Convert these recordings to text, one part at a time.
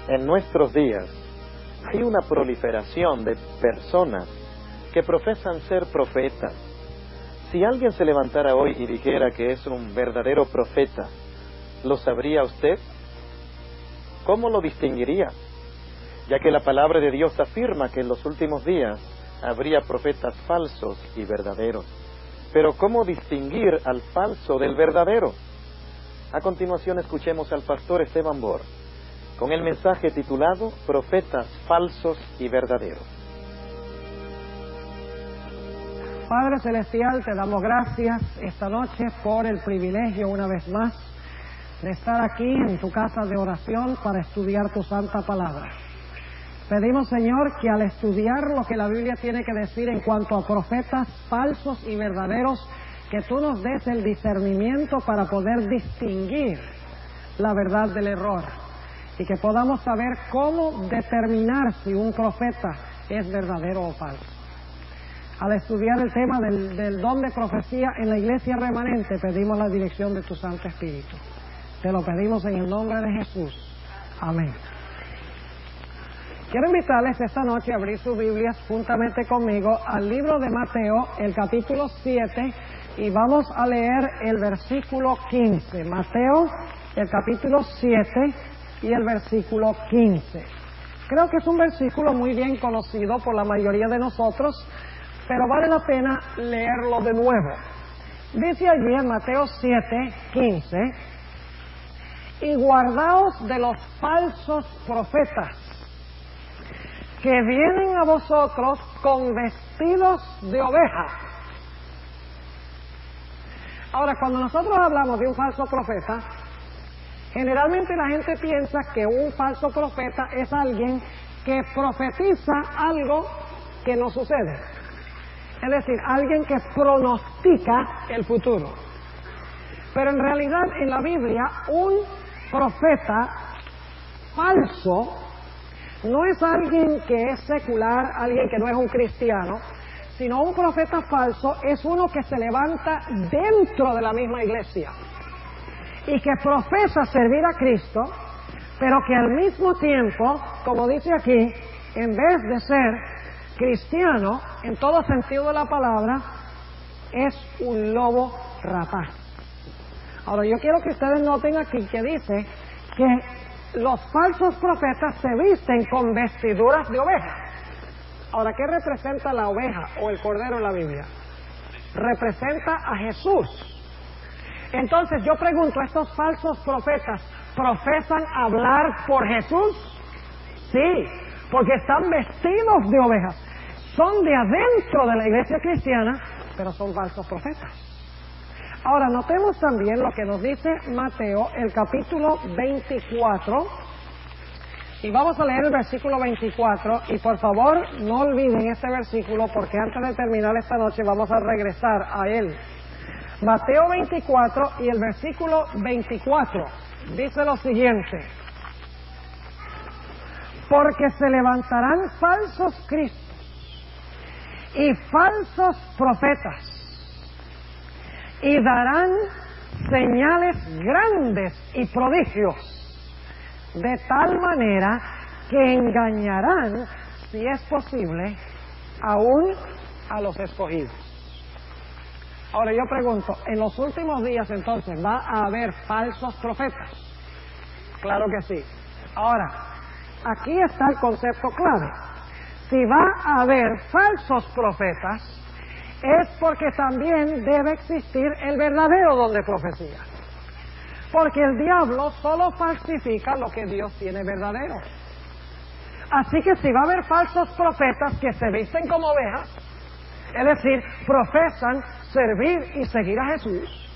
En nuestros días hay una proliferación de personas que profesan ser profetas. Si alguien se levantara hoy y dijera que es un verdadero profeta, ¿lo sabría usted? ¿Cómo lo distinguiría? Ya que la palabra de Dios afirma que en los últimos días habría profetas falsos y verdaderos. Pero ¿cómo distinguir al falso del verdadero? A continuación escuchemos al pastor Esteban Bor con el mensaje titulado Profetas falsos y verdaderos. Padre Celestial, te damos gracias esta noche por el privilegio una vez más de estar aquí en tu casa de oración para estudiar tu santa palabra. Pedimos, Señor, que al estudiar lo que la Biblia tiene que decir en cuanto a profetas falsos y verdaderos, que tú nos des el discernimiento para poder distinguir la verdad del error y que podamos saber cómo determinar si un profeta es verdadero o falso. Al estudiar el tema del don de profecía en la iglesia remanente, pedimos la dirección de tu Santo Espíritu. Te lo pedimos en el nombre de Jesús. Amén. Quiero invitarles esta noche a abrir sus Biblias juntamente conmigo al libro de Mateo, el capítulo 7, y vamos a leer el versículo 15. Mateo, el capítulo 7 y el versículo 15. Creo que es un versículo muy bien conocido por la mayoría de nosotros, pero vale la pena leerlo de nuevo. Dice allí en Mateo 7, 15, y guardaos de los falsos profetas, que vienen a vosotros con vestidos de oveja. Ahora, cuando nosotros hablamos de un falso profeta, generalmente la gente piensa que un falso profeta es alguien que profetiza algo que no sucede. Es decir, alguien que pronostica el futuro. Pero en realidad en la Biblia un profeta falso no es alguien que es secular, alguien que no es un cristiano, sino un profeta falso es uno que se levanta dentro de la misma iglesia y que profesa servir a Cristo, pero que al mismo tiempo, como dice aquí, en vez de ser cristiano, en todo sentido de la palabra, es un lobo rapaz. Ahora, yo quiero que ustedes noten aquí que dice que los falsos profetas se visten con vestiduras de oveja. Ahora, ¿qué representa la oveja o el cordero en la Biblia? Representa a Jesús. Entonces yo pregunto, ¿estos falsos profetas profesan hablar por Jesús? Sí, porque están vestidos de ovejas. Son de adentro de la iglesia cristiana, pero son falsos profetas. Ahora, notemos también lo que nos dice Mateo, el capítulo 24, y vamos a leer el versículo 24, y por favor no olviden este versículo, porque antes de terminar esta noche vamos a regresar a él. Mateo 24 y el versículo 24 dice lo siguiente: porque se levantarán falsos cristos y falsos profetas, y darán señales grandes y prodigios, de tal manera que engañarán, si es posible, aún a los escogidos. Ahora yo pregunto, ¿en los últimos días entonces va a haber falsos profetas? Claro que sí. Ahora, aquí está el concepto clave. Si va a haber falsos profetas, es porque también debe existir el verdadero don de profecía. Porque el diablo solo falsifica lo que Dios tiene verdadero. Así que si va a haber falsos profetas que se visten como ovejas, es decir, profesan servir y seguir a Jesús,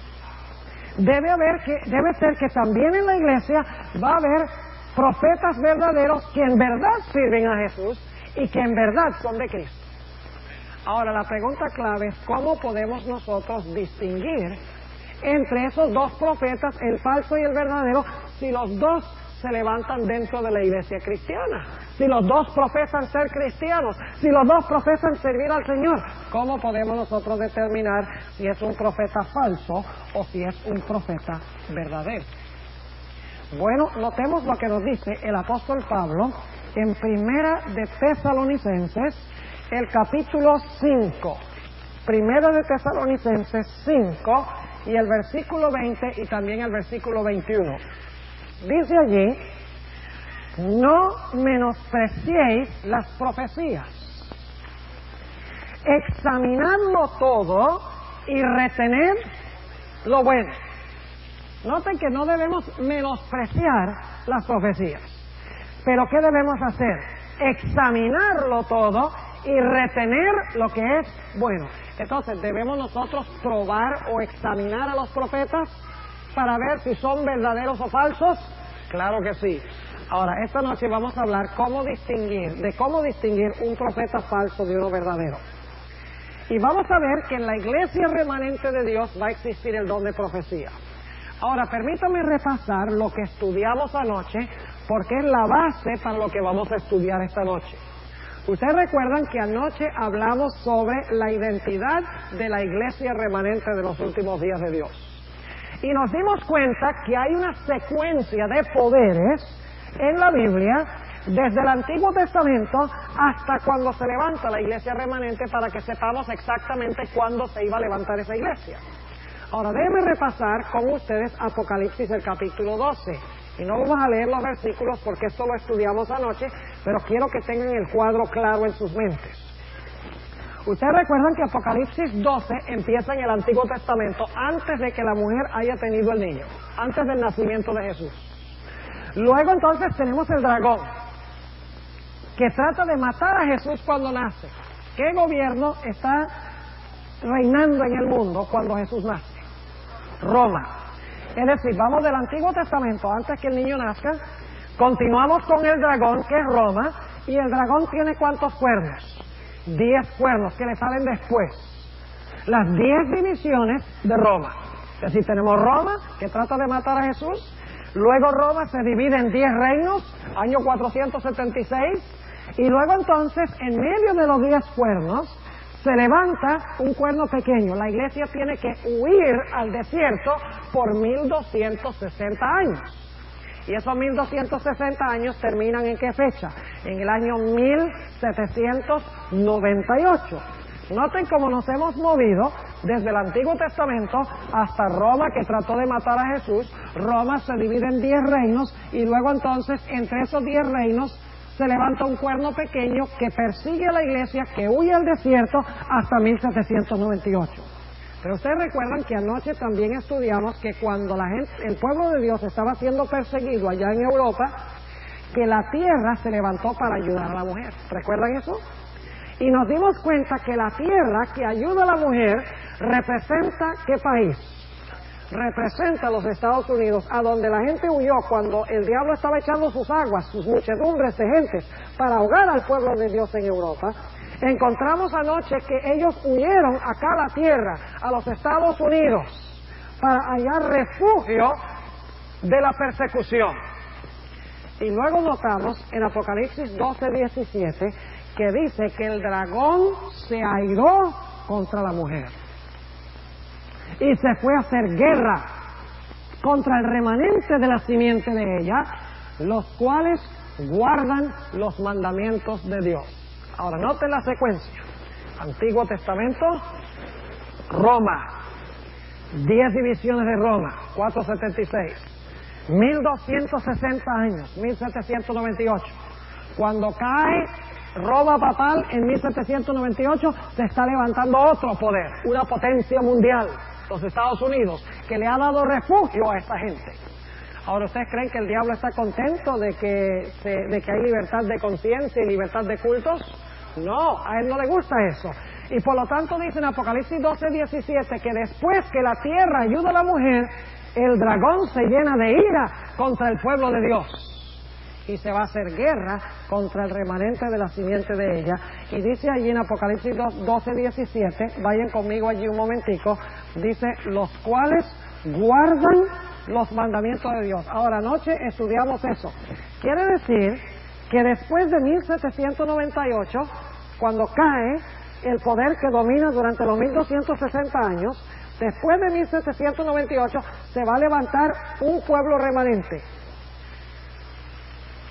debe ser que también en la iglesia va a haber profetas verdaderos que en verdad sirven a Jesús y que en verdad son de Cristo. Ahora, la pregunta clave es ¿cómo podemos nosotros distinguir entre esos dos profetas, el falso y el verdadero, si los dos se levantan dentro de la iglesia cristiana? Si los dos profesan ser cristianos, si los dos profesan servir al Señor, ¿cómo podemos nosotros determinar si es un profeta falso o si es un profeta verdadero? Bueno, notemos lo que nos dice el apóstol Pablo en Primera de Tesalonicenses, el capítulo 5. Primera de Tesalonicenses 5 y el versículo 20 y también el versículo 21. Dice allí: no menospreciéis las profecías, examinadlo todo y retened lo bueno. Noten que no debemos menospreciar las profecías, pero ¿qué debemos hacer? Examinarlo todo y retener lo que es bueno. Entonces, ¿debemos nosotros probar o examinar a los profetas para ver si son verdaderos o falsos? Claro que sí. Ahora, esta noche vamos a hablar de cómo distinguir un profeta falso de uno verdadero. Y vamos a ver que en la iglesia remanente de Dios va a existir el don de profecía. Ahora, permítame repasar lo que estudiamos anoche, porque es la base para lo que vamos a estudiar esta noche. Ustedes recuerdan que anoche hablamos sobre la identidad de la iglesia remanente de los últimos días de Dios. Y nos dimos cuenta que hay una secuencia de poderes en la Biblia, desde el Antiguo Testamento hasta cuando se levanta la iglesia remanente, para que sepamos exactamente cuándo se iba a levantar esa iglesia. Ahora, déjenme repasar con ustedes Apocalipsis, el capítulo 12. Y no vamos a leer los versículos porque esto lo estudiamos anoche, pero quiero que tengan el cuadro claro en sus mentes. Ustedes recuerdan que Apocalipsis 12 empieza en el Antiguo Testamento, antes de que la mujer haya tenido el niño, antes del nacimiento de Jesús. Luego entonces tenemos el dragón, que trata de matar a Jesús cuando nace. ¿Qué gobierno está reinando en el mundo cuando Jesús nace? Roma. Es decir, vamos del Antiguo Testamento, antes que el niño nazca, continuamos con el dragón, que es Roma, y el dragón tiene ¿cuántos cuernos? 10 cuernos, que le salen después. Las 10 divisiones de Roma. Es decir, tenemos Roma, que trata de matar a Jesús. Luego Roma se divide en 10 reinos, año 476, y luego entonces, en medio de los 10 cuernos, se levanta un cuerno pequeño. La iglesia tiene que huir al desierto por 1260 años. Y esos 1260 años terminan ¿en qué fecha? En el año 1798. Noten cómo nos hemos movido desde el Antiguo Testamento hasta Roma, que trató de matar a Jesús. Roma se divide en 10 reinos y luego entonces entre esos 10 reinos se levanta un cuerno pequeño que persigue a la iglesia, que huye al desierto hasta 1798. Pero ustedes recuerdan que anoche también estudiamos que cuando el pueblo de Dios estaba siendo perseguido allá en Europa, que la tierra se levantó para ayudar a la mujer. ¿Recuerdan eso? Y nos dimos cuenta que la tierra que ayuda a la mujer representa ¿qué país? Representa a los Estados Unidos, a donde la gente huyó cuando el diablo estaba echando sus aguas, sus muchedumbres de gentes, para ahogar al pueblo de Dios en Europa. Encontramos anoche que ellos huyeron acá a la tierra, a los Estados Unidos, para hallar refugio de la persecución. Y luego notamos en Apocalipsis 12:17 que dice que el dragón se airó contra la mujer y se fue a hacer guerra contra el remanente de la simiente de ella, los cuales guardan los mandamientos de Dios. Ahora noten la secuencia: Antiguo Testamento, Roma, 10 divisiones de Roma, 476, 1260 años, 1798. Cuando cae Roma papal en 1798, se está levantando otro poder, una potencia mundial, los Estados Unidos, que le ha dado refugio a esta gente. Ahora, ¿ustedes creen que el diablo está contento de que hay libertad de conciencia y libertad de cultos? No, a él no le gusta eso. Y por lo tanto dice en Apocalipsis 12:17 que después que la tierra ayuda a la mujer, el dragón se llena de ira contra el pueblo de Dios y se va a hacer guerra contra el remanente de la simiente de ella. Y dice allí en Apocalipsis 12:17, vayan conmigo allí un momentico, dice, los cuales guardan los mandamientos de Dios. Ahora, anoche estudiamos eso. Quiere decir que después de 1798, cuando cae el poder que domina durante los 1260 años, después de 1798 se va a levantar un pueblo remanente,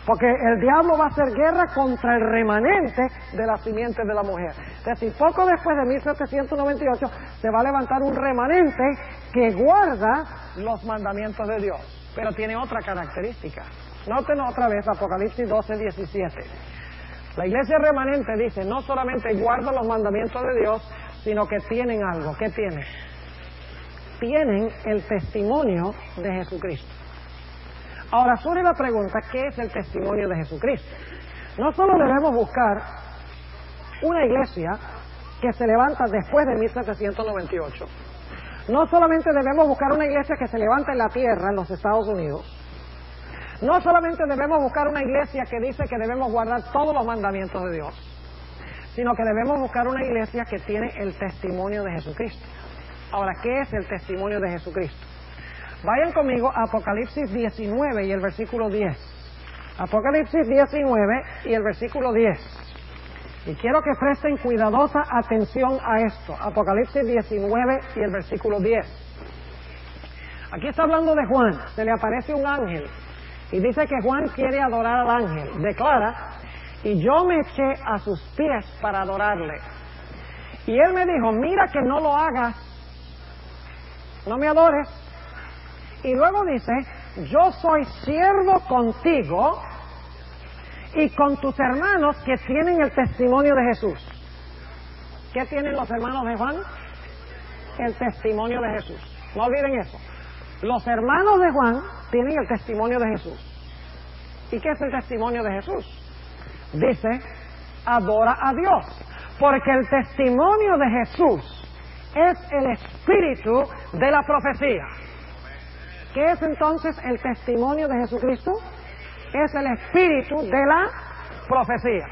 Porque el diablo va a hacer guerra contra el remanente de la simiente de la mujer. Es decir, poco después de 1798 se va a levantar un remanente que guarda los mandamientos de Dios. Pero tiene otra característica. Noten otra vez Apocalipsis 12:17. La iglesia remanente dice, no solamente guarda los mandamientos de Dios, sino que tienen algo. ¿Qué tienen? Tienen el testimonio de Jesucristo. Ahora surge la pregunta, ¿qué es el testimonio de Jesucristo? No solo debemos buscar una iglesia que se levanta después de 1798, no solamente debemos buscar una iglesia que se levanta en la tierra, en los Estados Unidos, no solamente debemos buscar una iglesia que dice que debemos guardar todos los mandamientos de Dios, sino que debemos buscar una iglesia que tiene el testimonio de Jesucristo. Ahora, ¿qué es el testimonio de Jesucristo? Vayan conmigo a Apocalipsis 19 y el versículo 10. Apocalipsis 19 y el versículo 10. Y quiero que presten cuidadosa atención a esto. Apocalipsis 19 y el versículo 10. Aquí está hablando de Juan. Se le aparece un ángel y dice que Juan quiere adorar al ángel. Declara, y yo me eché a sus pies para adorarle. Y él me dijo, mira que no lo hagas, no me adores. Y luego dice, yo soy siervo contigo y con tus hermanos que tienen el testimonio de Jesús. ¿Qué tienen los hermanos de Juan? El testimonio de Jesús. No olviden eso. Los hermanos de Juan tienen el testimonio de Jesús. ¿Y qué es el testimonio de Jesús? Dice, adora a Dios. Porque el testimonio de Jesús es el espíritu de la profecía. ¿Qué es entonces el testimonio de Jesucristo? Es el espíritu de la profecía.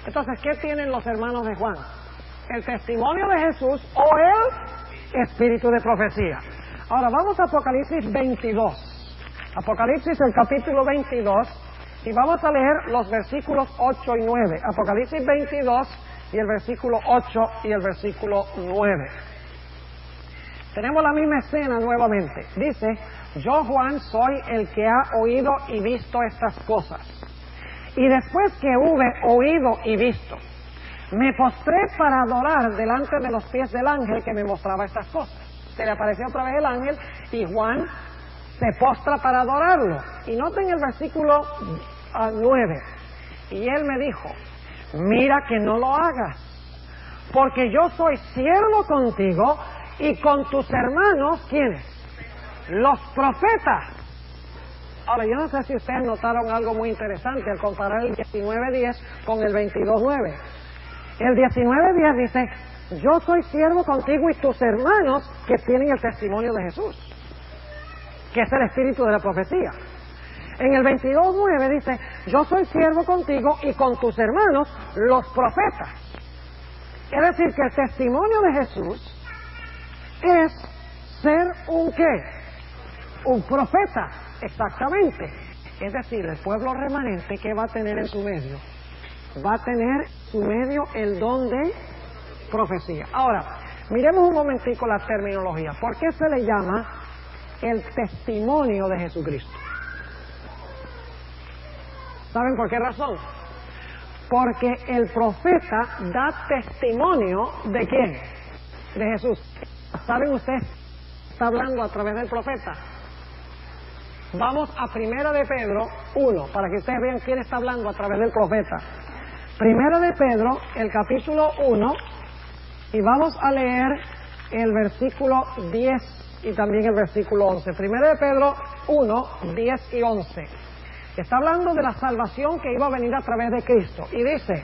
Entonces, ¿qué tienen los hermanos de Juan? El testimonio de Jesús o el espíritu de profecía. Ahora vamos a Apocalipsis 22. Apocalipsis, el capítulo 22, y vamos a leer los versículos 8 y 9. Apocalipsis 22 y el versículo 8 y el versículo 9. Tenemos la misma escena nuevamente. Dice, yo Juan soy el que ha oído y visto estas cosas. Y después que hube oído y visto, me postré para adorar delante de los pies del ángel que me mostraba estas cosas. Se le apareció otra vez el ángel y Juan se postra para adorarlo. Y noten el versículo 9. Y él me dijo, mira que no lo hagas, porque yo soy siervo contigo y con tus hermanos, ¿quiénes? Los profetas. Ahora, yo no sé si ustedes notaron algo muy interesante al comparar el 19:10 con el 22:9. El 19:10 dice, yo soy siervo contigo y tus hermanos que tienen el testimonio de Jesús, que es el espíritu de la profecía. En el 22:9 dice, yo soy siervo contigo y con tus hermanos los profetas. Es decir, que el testimonio de Jesús es ser un ¿qué? Un profeta, exactamente. Es decir, el pueblo remanente, ¿qué va a tener en su medio? Va a tener en su medio el don de profecía. Ahora, miremos un momentico la terminología. ¿Por qué se le llama el testimonio de Jesucristo? ¿Saben por qué razón? Porque el profeta da testimonio ¿de quién? De Jesús. ¿Saben ustedes? Está hablando a través del profeta. Vamos a 1 de Pedro 1, para que ustedes vean quién está hablando a través del profeta. 1 de Pedro, el capítulo 1, y vamos a leer el versículo 10 y también el versículo 11. 1 de Pedro 1, 10 y 11. Está hablando de la salvación que iba a venir a través de Cristo. Y dice,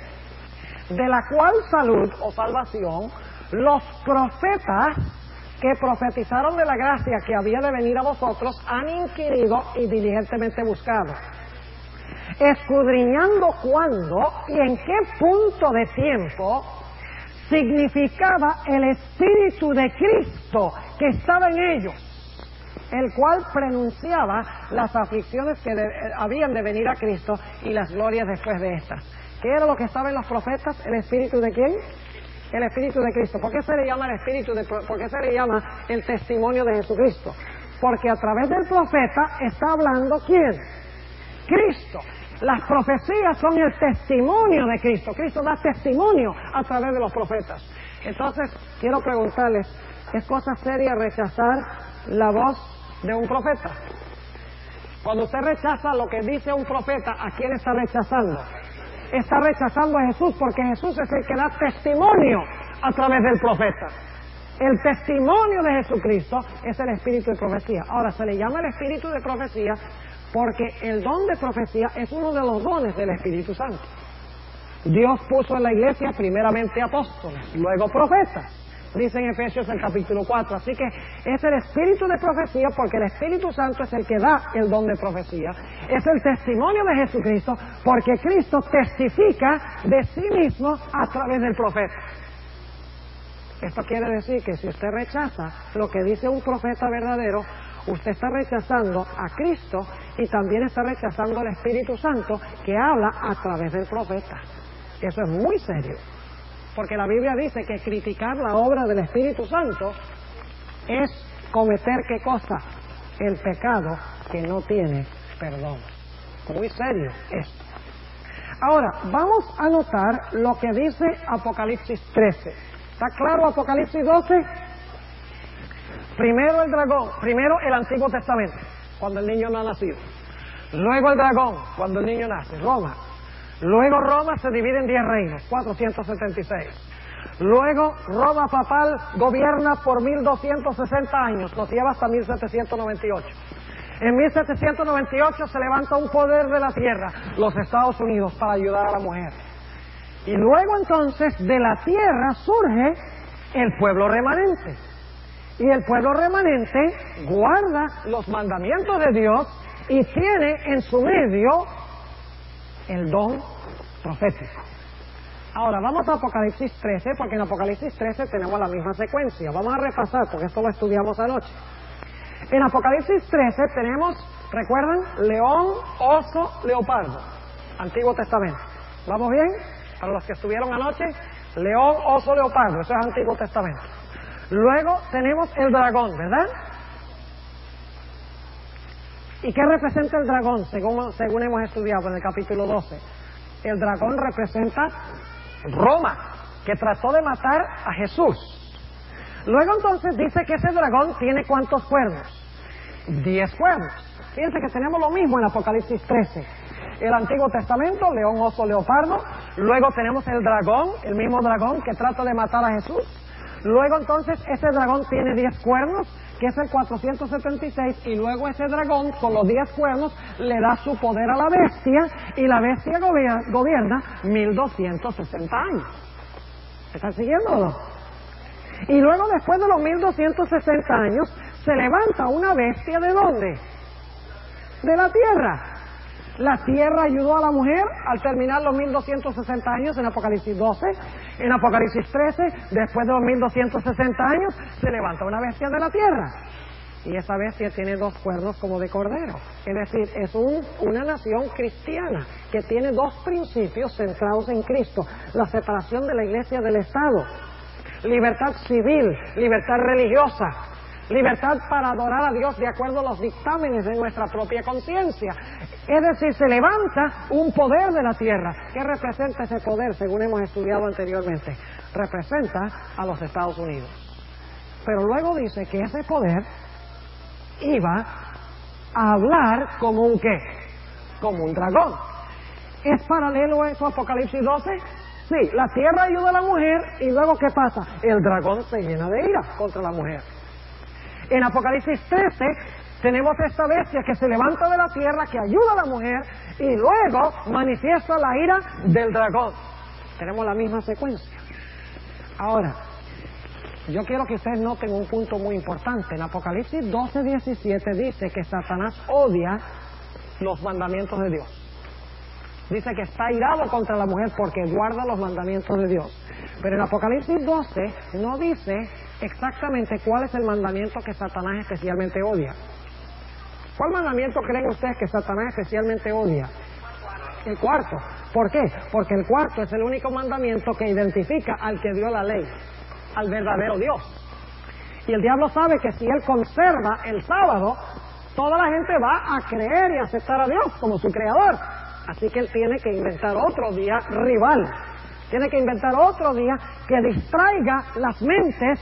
de la cual salud o salvación, los profetas que profetizaron de la gracia que había de venir a vosotros han inquirido y diligentemente buscado, escudriñando cuándo y en qué punto de tiempo significaba el Espíritu de Cristo que estaba en ellos, el cual prenunciaba las aflicciones que habían de venir a Cristo y las glorias después de estas. ¿Qué era lo que estaba en los profetas? ¿El Espíritu de quién? El Espíritu de Cristo. ¿Por qué se le llama el Espíritu por qué se le llama el testimonio de Jesucristo? Porque a través del profeta está hablando ¿quién? Cristo. Las profecías son el testimonio de Cristo. Cristo da testimonio a través de los profetas. Entonces, quiero preguntarles, ¿es cosa seria rechazar la voz de un profeta? Cuando usted rechaza lo que dice un profeta, ¿a quién está rechazando? Está rechazando a Jesús, porque Jesús es el que da testimonio a través del profeta. El testimonio de Jesucristo es el espíritu de profecía. Ahora, se le llama el espíritu de profecía porque el don de profecía es uno de los dones del Espíritu Santo. Dios puso en la iglesia primeramente apóstoles, luego profetas, dice en Efesios el capítulo 4. Así que es el espíritu de profecía porque el Espíritu Santo es el que da el don de profecía. Es el testimonio de Jesucristo porque Cristo testifica de sí mismo a través del profeta. Esto quiere decir que si usted rechaza lo que dice un profeta verdadero, usted está rechazando a Cristo y también está rechazando al Espíritu Santo que habla a través del profeta. Eso es muy serio, porque la Biblia dice que criticar la obra del Espíritu Santo es cometer ¿qué cosa? El pecado que no tiene perdón. Muy serio esto. Ahora, vamos a notar lo que dice Apocalipsis 13. ¿Está claro Apocalipsis 12? Primero el dragón, primero el Antiguo Testamento, cuando el niño no ha nacido. Luego el dragón, cuando el niño nace, Roma. Luego Roma se divide en 10 reinos, 476. Luego Roma papal gobierna por 1260 años, nos lleva hasta 1798. En 1798 se levanta un poder de la tierra, los Estados Unidos, para ayudar a la mujer. Y luego entonces de la tierra surge el pueblo remanente. Y el pueblo remanente guarda los mandamientos de Dios y tiene en su medio el don profético. Ahora vamos a Apocalipsis 13, porque en Apocalipsis 13 tenemos la misma secuencia. Vamos a repasar, porque esto lo estudiamos anoche. En Apocalipsis 13 tenemos, ¿recuerdan? León, oso, leopardo. Antiguo Testamento. ¿Vamos bien? Para los que estuvieron anoche, león, oso, leopardo. Eso es Antiguo Testamento. Luego tenemos el dragón, ¿verdad? ¿Y qué representa el dragón? Según hemos estudiado en el capítulo 12. El dragón representa Roma, que trató de matar a Jesús. Luego entonces dice que ese dragón tiene ¿cuántos cuernos? 10 cuernos. Fíjense que tenemos lo mismo en Apocalipsis 13. El Antiguo Testamento, león, oso, leopardo. Luego tenemos el dragón, el mismo dragón que trata de matar a Jesús. Luego entonces ese dragón tiene 10 cuernos, que es el 476, y luego ese dragón con los 10 cuernos le da su poder a la bestia, y la bestia gobierna 1260 años. ¿Están siguiendo o no? Y luego después de los 1260 años se levanta una bestia, ¿de dónde? De la tierra. La tierra ayudó a la mujer al terminar los 1260 años en Apocalipsis 12. En Apocalipsis 13, después de los 1260 años, se levanta una bestia de la tierra. Y esa bestia tiene 2 cuernos como de cordero. Es decir, es una nación cristiana que tiene 2 principios centrados en Cristo. La separación de la iglesia del Estado. Libertad civil, libertad religiosa. Libertad para adorar a Dios de acuerdo a los dictámenes de nuestra propia conciencia. Es decir, se levanta un poder de la tierra. ¿Qué representa ese poder, según hemos estudiado anteriormente? Representa a los Estados Unidos. Pero luego dice que ese poder iba a hablar como un ¿qué? Como un dragón. ¿Es paralelo eso a Apocalipsis 12? Sí, la tierra ayuda a la mujer y luego ¿qué pasa? El dragón se llena de ira contra la mujer. En Apocalipsis 13 tenemos esta bestia que se levanta de la tierra, que ayuda a la mujer y luego manifiesta la ira del dragón. Tenemos la misma secuencia. Ahora, yo quiero que ustedes noten un punto muy importante. En Apocalipsis 12:17 dice que Satanás odia los mandamientos de Dios. Dice que está irado contra la mujer porque guarda los mandamientos de Dios. Pero en Apocalipsis 12 no dice exactamente cuál es el mandamiento que Satanás especialmente odia. ¿Cuál mandamiento creen ustedes que Satanás especialmente odia? El cuarto. ¿Por qué? Porque el cuarto es el único mandamiento que identifica al que dio la ley, al verdadero Dios. Y el diablo sabe que si él conserva el sábado, toda la gente va a creer y aceptar a Dios como su creador. Así que él tiene que inventar otro día rival. Tiene que inventar otro día que distraiga las mentes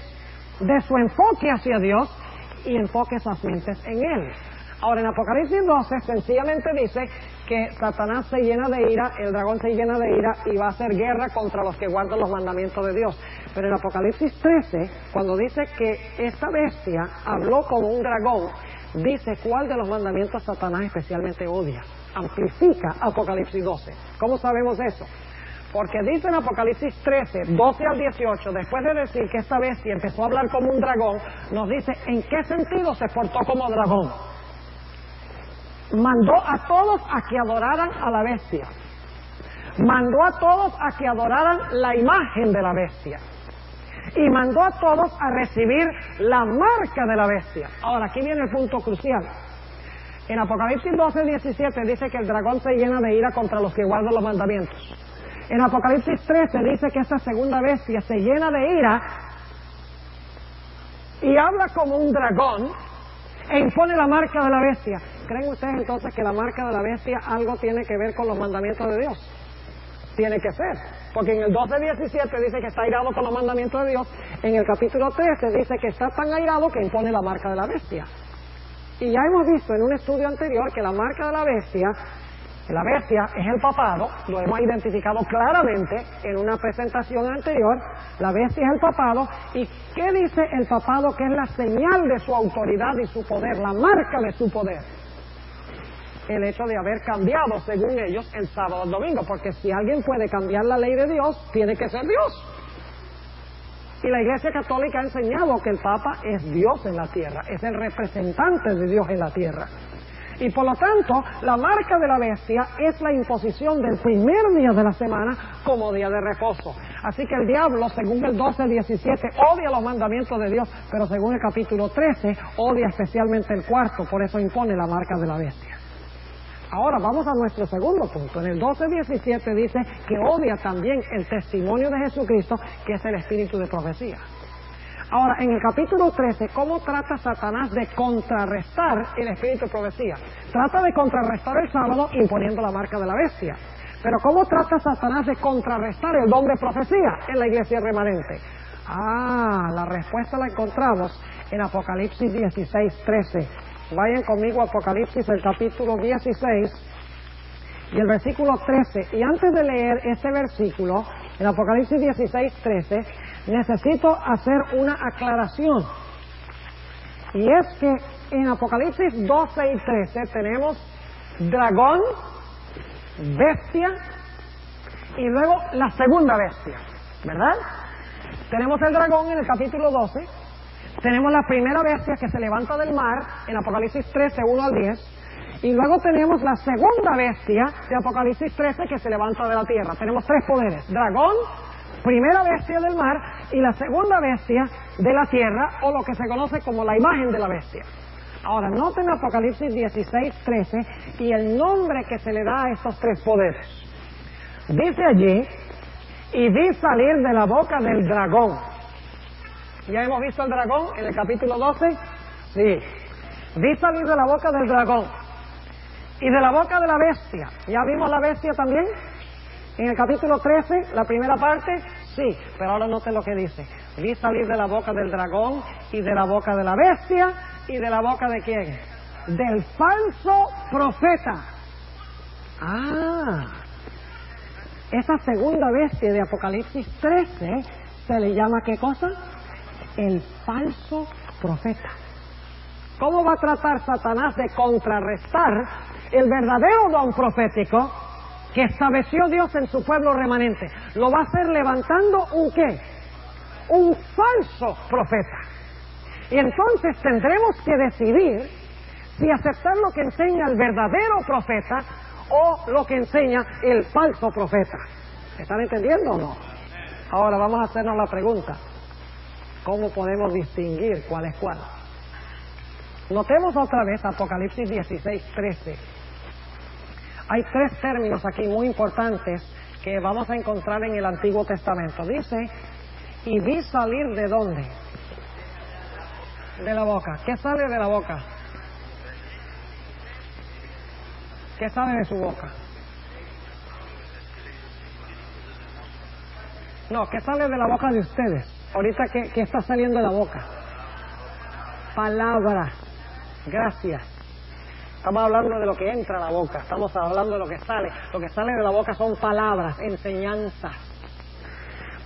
de su enfoque hacia Dios y enfoque esas mentes en él. Ahora, en Apocalipsis 12 sencillamente dice que Satanás se llena de ira, el dragón se llena de ira y va a hacer guerra contra los que guardan los mandamientos de Dios. Pero en Apocalipsis 13, cuando dice que esta bestia habló como un dragón, dice cuál de los mandamientos Satanás especialmente odia. Amplifica Apocalipsis 12. ¿Cómo sabemos eso? Porque dice en Apocalipsis 13, 12 al 18, después de decir que esta bestia empezó a hablar como un dragón, nos dice en qué sentido se portó como dragón. Mandó a todos a que adoraran a la bestia. Mandó a todos a que adoraran la imagen de la bestia. Y mandó a todos a recibir la marca de la bestia. Ahora, aquí viene el punto crucial. En Apocalipsis 12, 17 dice que el dragón se llena de ira contra los que guardan los mandamientos. En Apocalipsis 13 dice que esta segunda bestia se llena de ira y habla como un dragón e impone la marca de la bestia. ¿Creen ustedes entonces que la marca de la bestia algo tiene que ver con los mandamientos de Dios? Tiene que ser, porque en el 12:17 dice que está airado con los mandamientos de Dios. En el capítulo 13 dice que está tan airado que impone la marca de la bestia. Y ya hemos visto en un estudio anterior que la marca de la bestia es el papado, lo hemos identificado claramente en una presentación anterior. La bestia es el papado. ¿Y qué dice el papado que es la señal de su autoridad y su poder, la marca de su poder? El hecho de haber cambiado, según ellos, el sábado al domingo, porque si alguien puede cambiar la ley de Dios, tiene que ser Dios. Y la Iglesia Católica ha enseñado que el Papa es Dios en la tierra, es el representante de Dios en la tierra. Y por lo tanto, la marca de la bestia es la imposición del primer día de la semana como día de reposo. Así que el diablo, según el 12:17, odia los mandamientos de Dios, pero según el capítulo 13, odia especialmente el cuarto, por eso impone la marca de la bestia. Ahora vamos a nuestro segundo punto. En el 12:17 dice que odia también el testimonio de Jesucristo, que es el espíritu de profecía. Ahora, en el capítulo 13, ¿cómo trata Satanás de contrarrestar el espíritu de profecía? Trata de contrarrestar el sábado imponiendo la marca de la bestia. Pero ¿cómo trata Satanás de contrarrestar el don de profecía en la iglesia remanente? La respuesta la encontramos en Apocalipsis 16:13. Vayan conmigo a Apocalipsis, el capítulo 16 y el versículo 13. Y antes de leer este versículo, en Apocalipsis 16:13, necesito hacer una aclaración. Y es que en Apocalipsis 12 y 13 tenemos dragón, bestia y luego la segunda bestia, ¿verdad? Tenemos el dragón en el capítulo 12, tenemos la primera bestia que se levanta del mar en Apocalipsis 13, 1 al 10, y luego tenemos la segunda bestia de Apocalipsis 13 que se levanta de la tierra. Tenemos tres poderes: dragón, primera bestia del mar y la segunda bestia de la tierra, o lo que se conoce como la imagen de la bestia. Ahora, noten Apocalipsis 16:13 y el nombre que se le da a estos tres poderes. Dice allí: y vi salir de la boca del dragón. ¿Ya hemos visto el dragón en el capítulo 12? Sí. Vi salir de la boca del dragón y de la boca de la bestia. ¿Ya vimos la bestia también? En el capítulo 13, la primera parte, sí, pero ahora noten lo que dice. Vi salir de la boca del dragón y de la boca de la bestia y de la boca de ¿quién? Del falso profeta. Esa segunda bestia de Apocalipsis 13 se le llama ¿qué cosa? El falso profeta. ¿Cómo va a tratar Satanás de contrarrestar el verdadero don profético que estableció Dios en su pueblo remanente? Lo va a hacer levantando un ¿qué? Un falso profeta. Y entonces tendremos que decidir si aceptar lo que enseña el verdadero profeta o lo que enseña el falso profeta. ¿Están entendiendo o no? Ahora vamos a hacernos la pregunta: ¿cómo podemos distinguir cuál es cuál? Notemos otra vez Apocalipsis 16:13. Hay tres términos aquí muy importantes que vamos a encontrar en el Antiguo Testamento. Dice: y vi salir ¿de dónde? De la boca. ¿Qué sale de la boca? ¿Qué sale de su boca? No, ¿qué sale de la boca de ustedes? Ahorita, ¿qué está saliendo de la boca? Palabras. Gracias. Estamos hablando de lo que entra a la boca, estamos hablando de lo que sale. Lo que sale de la boca son palabras, enseñanzas.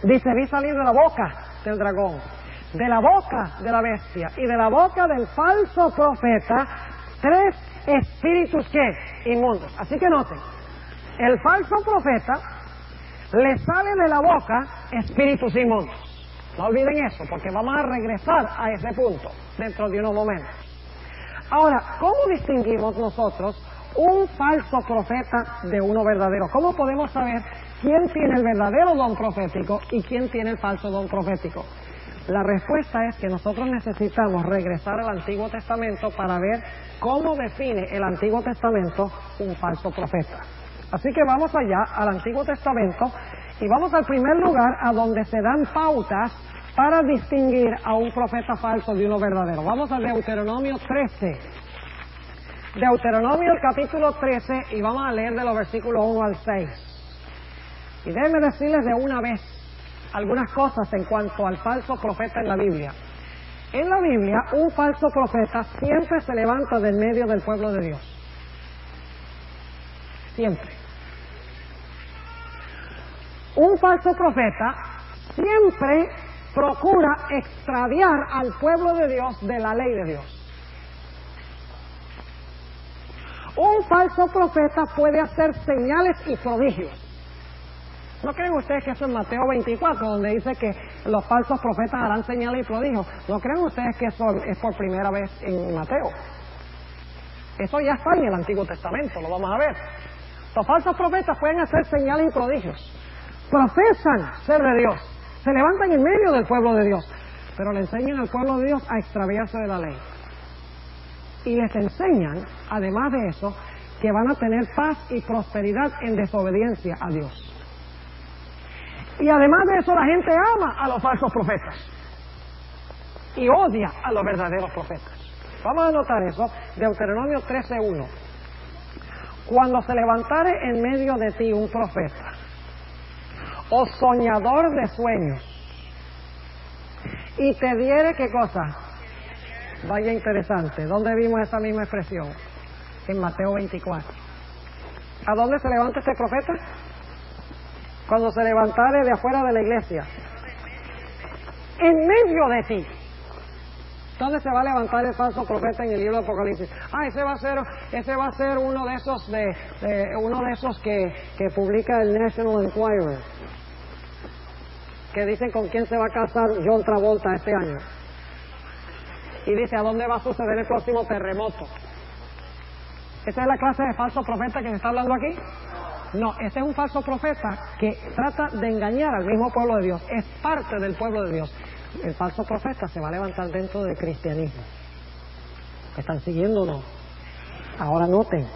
Dice, vi salir de la boca del dragón, de la boca de la bestia y de la boca del falso profeta 3 espíritus que inmundos. Así que noten, el falso profeta le sale de la boca espíritus inmundos. No olviden eso, porque vamos a regresar a ese punto dentro de unos momentos. Ahora, ¿cómo distinguimos nosotros un falso profeta de uno verdadero? ¿Cómo podemos saber quién tiene el verdadero don profético y quién tiene el falso don profético? La respuesta es que nosotros necesitamos regresar al Antiguo Testamento para ver cómo define el Antiguo Testamento un falso profeta. Así que vamos allá al Antiguo Testamento y vamos al primer lugar a donde se dan pautas para distinguir a un profeta falso de uno verdadero. Vamos a Deuteronomio 13. Deuteronomio el capítulo 13 y vamos a leer de los versículos 1 al 6. Y déjenme decirles de una vez algunas cosas en cuanto al falso profeta en la Biblia. En la Biblia, un falso profeta siempre se levanta del medio del pueblo de Dios. Siempre. Un falso profeta siempre procura extraviar al pueblo de Dios de la ley de Dios. Un falso profeta puede hacer señales y prodigios. ¿No creen ustedes que eso es Mateo 24, donde dice que los falsos profetas harán señales y prodigios? ¿No creen ustedes que eso es por primera vez en Mateo? Eso ya está en el Antiguo Testamento, lo vamos a ver. Los falsos profetas pueden hacer señales y prodigios. Profesan ser de Dios. Se levantan en medio del pueblo de Dios, pero le enseñan al pueblo de Dios a extraviarse de la ley. Y les enseñan, además de eso, que van a tener paz y prosperidad en desobediencia a Dios. Y además de eso, la gente ama a los falsos profetas y odia a los verdaderos profetas. Vamos a anotar eso, Deuteronomio 13:1. Cuando se levantare en medio de ti un profeta o soñador de sueños y te diere, ¿qué cosa? Vaya interesante, ¿dónde vimos esa misma expresión? En Mateo 24. ¿A dónde se levanta este profeta? Cuando se levantare de afuera de la iglesia, en medio de ti. ¿Dónde se va a levantar el falso profeta en el libro de Apocalipsis? Ese va a ser uno de esos que publica el National Enquirer, que dicen con quién se va a casar John Travolta este año. Y dice a dónde va a suceder el próximo terremoto. ¿Esa es la clase de falso profeta que se está hablando aquí? No, este es un falso profeta que trata de engañar al mismo pueblo de Dios. Es parte del pueblo de Dios. El falso profeta se va a levantar dentro del cristianismo. ¿Me están siguiendo o no? Ahora noten.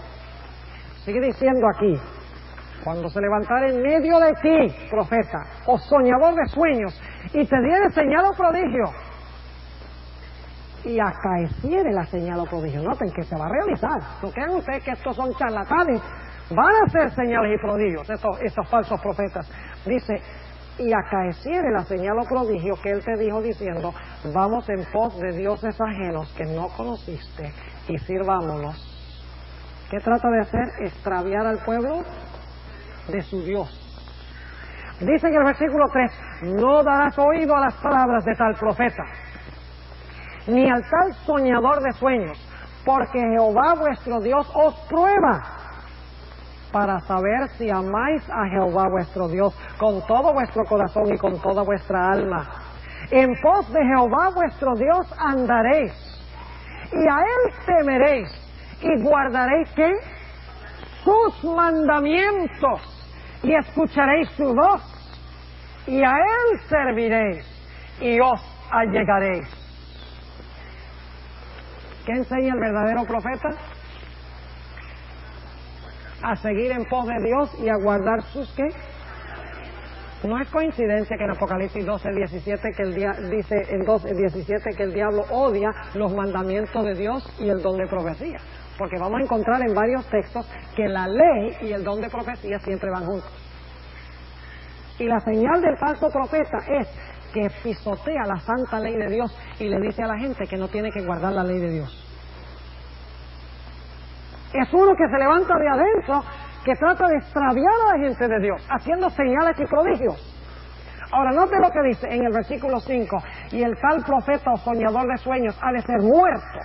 Sigue diciendo aquí. Cuando se levantara en medio de ti, profeta, o soñador de sueños, y te diere señal o prodigio, y acaeciere la señal o prodigio. Noten que se va a realizar. No crean ustedes que estos son charlatanes. Van a hacer señales y prodigios, estos falsos profetas. Dice, y acaeciere la señal o prodigio que él te dijo diciendo, vamos en pos de dioses ajenos que no conociste y sirvámonos. ¿Qué trata de hacer? Extraviar al pueblo de su Dios. Dice en el versículo 3, no darás oído a las palabras de tal profeta, ni al tal soñador de sueños, porque Jehová vuestro Dios os prueba para saber si amáis a Jehová vuestro Dios con todo vuestro corazón y con toda vuestra alma. En pos de Jehová vuestro Dios andaréis, y a Él temeréis, y guardaréis, ¿qué? Sus mandamientos, y escucharéis su voz, y a Él serviréis, y os allegaréis. ¿Qué enseña el verdadero profeta? A seguir en pos de Dios y a guardar sus ¿qué? No es coincidencia que en Apocalipsis 12:17 dice en 12:17 que el diablo odia los mandamientos de Dios y el don de profecía. porque vamos a encontrar en varios textos que la ley y el don de profecía siempre van juntos. Y la señal del falso profeta es que pisotea la santa ley de Dios y le dice a la gente que no tiene que guardar la ley de Dios. Es uno que se levanta de adentro, que trata de extraviar a la gente de Dios, haciendo señales y prodigios. Ahora, note lo que dice en el versículo 5, y el tal profeta o soñador de sueños ha de ser muerto,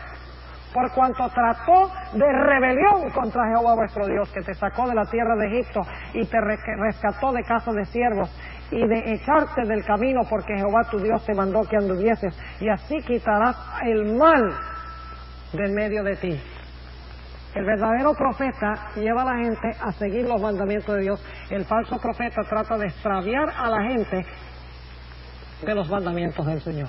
por cuanto trató de rebelión contra Jehová vuestro Dios, que te sacó de la tierra de Egipto y te rescató de casa de siervos, y de echarte del camino, porque Jehová tu Dios te mandó que anduvieses, y así quitarás el mal del medio de ti. El verdadero profeta lleva a la gente a seguir los mandamientos de Dios. El falso profeta trata de extraviar a la gente de los mandamientos del Señor.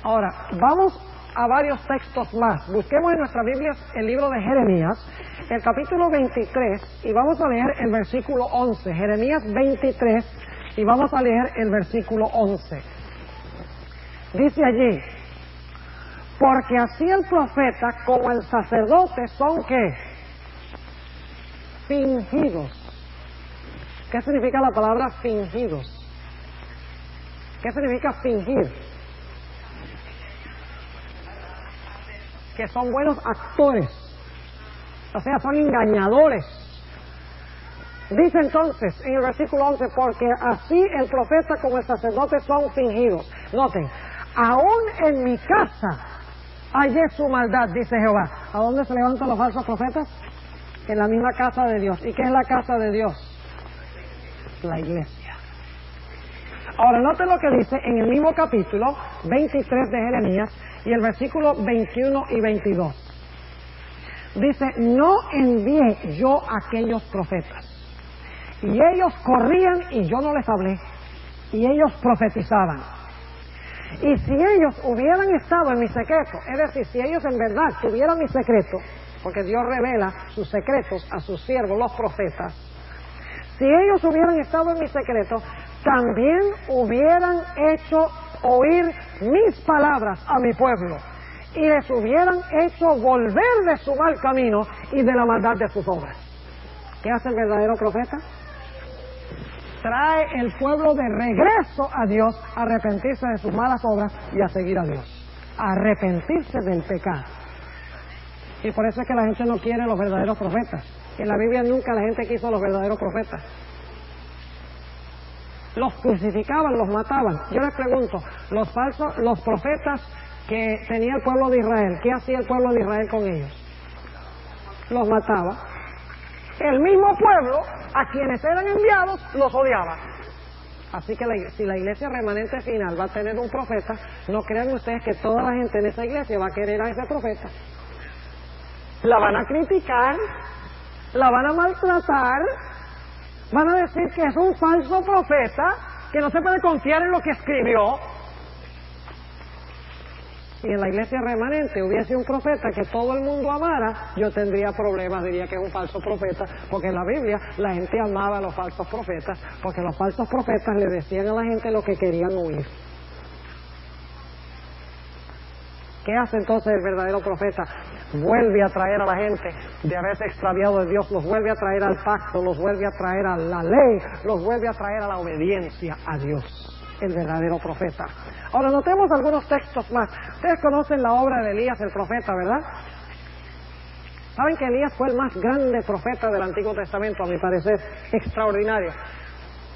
Ahora, vamos a varios textos más. Busquemos en nuestra Biblia el libro de Jeremías, el capítulo 23, y vamos a leer el versículo 11. Jeremías 23, y vamos a leer el versículo 11. Dice allí: porque así el profeta como el sacerdote son, ¿qué? Fingidos. ¿Qué significa la palabra fingidos? ¿Qué significa fingir? Que son buenos actores, o sea, son engañadores. Dice entonces en el versículo 11, porque así el profeta como el sacerdote son fingidos. Noten, aún en mi casa hallé su maldad, dice Jehová. ¿A dónde se levantan los falsos profetas? En la misma casa de Dios. ¿Y qué es la casa de Dios? La iglesia. Ahora, noten lo que dice en el mismo capítulo 23 de Jeremías y el versículo 21 y 22. Dice: no envié yo a aquellos profetas, y ellos corrían y yo no les hablé, y ellos profetizaban. Y si ellos hubieran estado en mi secreto, es decir, si ellos en verdad tuvieran mi secreto, porque Dios revela sus secretos a sus siervos, los profetas, si ellos hubieran estado en mi secreto, también hubieran hecho oír mis palabras a mi pueblo, y les hubieran hecho volver de su mal camino y de la maldad de sus obras. ¿Qué hace el verdadero profeta? Trae el pueblo de regreso a Dios, a arrepentirse de sus malas obras y a seguir a Dios, a arrepentirse del pecado. Y por eso es que la gente no quiere los verdaderos profetas. En la Biblia nunca la gente quiso los verdaderos profetas. Los crucificaban, los mataban. Yo les pregunto, los profetas que tenía el pueblo de Israel, ¿qué hacía el pueblo de Israel con ellos? Los mataba. El mismo pueblo a quienes eran enviados los odiaba. Así que si la iglesia remanente final va a tener un profeta, no crean ustedes que toda la gente en esa iglesia va a querer a ese profeta. La van a criticar, la van a maltratar, van a decir que es un falso profeta, que no se puede confiar en lo que escribió. Si en la iglesia remanente hubiese un profeta que todo el mundo amara, yo tendría problemas, diría que es un falso profeta, porque en la Biblia la gente amaba a los falsos profetas, porque los falsos profetas le decían a la gente lo que querían oír. ¿Qué hace entonces el verdadero profeta? Vuelve a traer a la gente de haberse extraviado de Dios, los vuelve a traer al pacto, los vuelve a traer a la ley, los vuelve a traer a la obediencia a Dios. El verdadero profeta. Ahora notemos algunos textos más. Ustedes conocen la obra de Elías el profeta, ¿verdad? Saben que Elías fue el más grande profeta del Antiguo Testamento, a mi parecer, extraordinario.